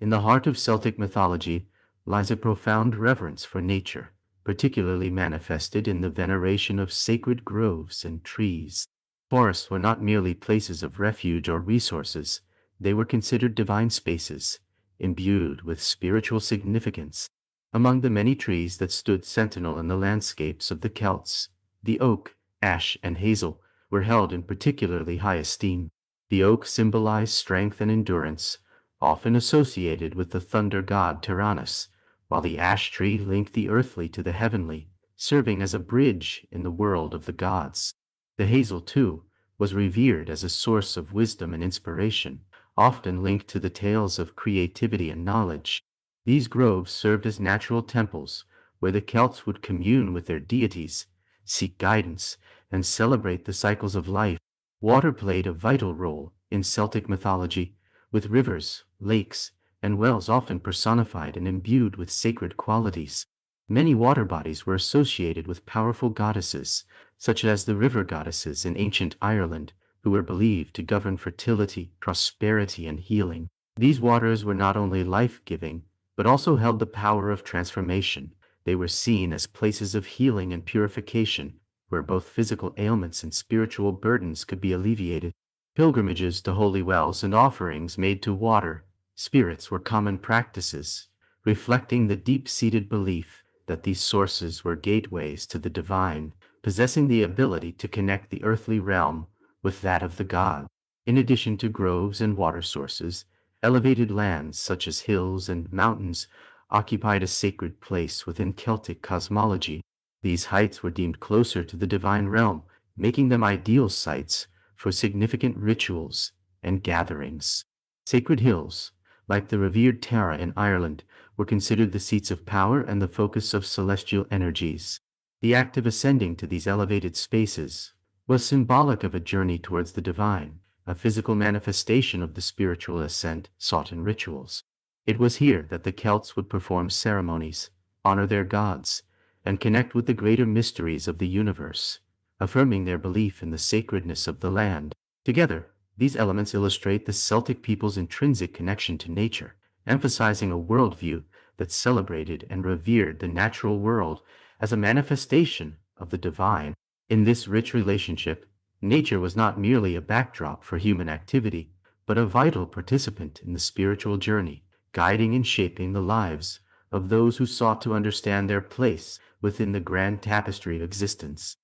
In the heart of Celtic mythology lies a profound reverence for nature, particularly manifested in the veneration of sacred groves and trees. Forests were not merely places of refuge or resources, they were considered divine spaces, imbued with spiritual significance. Among the many trees that stood sentinel in the landscapes of the Celts, the oak, ash, and hazel were held in particularly high esteem. The oak symbolized strength and endurance, often associated with the thunder god Tyrannus, while the ash tree linked the earthly to the heavenly, serving as a bridge in the world of the gods. The hazel, too, was revered as a source of wisdom and inspiration, often linked to the tales of creativity and knowledge. These groves served as natural temples where the Celts would commune with their deities, seek guidance, and celebrate the cycles of life. Water played a vital role in Celtic mythology, with rivers, lakes, and wells often personified and imbued with sacred qualities. Many water bodies were associated with powerful goddesses, such as the river goddesses in ancient Ireland, who were believed to govern fertility, prosperity, and healing. These waters were not only life-giving, but also held the power of transformation. They were seen as places of healing and purification, where both physical ailments and spiritual burdens could be alleviated. Pilgrimages to holy wells and offerings made to water spirits were common practices, reflecting the deep-seated belief that these sources were gateways to the divine, possessing the ability to connect the earthly realm with that of the god. In addition to groves and water sources, elevated lands such as hills and mountains occupied a sacred place within Celtic cosmology. These heights were deemed closer to the divine realm, making them ideal sites for significant rituals and gatherings. Sacred hills, like the revered Tara in Ireland, were considered the seats of power and the focus of celestial energies. The act of ascending to these elevated spaces was symbolic of a journey towards the divine, a physical manifestation of the spiritual ascent sought in rituals. It was here that the Celts would perform ceremonies, honor their gods, and connect with the greater mysteries of the universe, affirming their belief in the sacredness of the land. Together, these elements illustrate the Celtic people's intrinsic connection to nature, emphasizing a worldview that celebrated and revered the natural world as a manifestation of the divine. In this rich relationship, nature was not merely a backdrop for human activity, but a vital participant in the spiritual journey, guiding and shaping the lives of those who sought to understand their place within the grand tapestry of existence.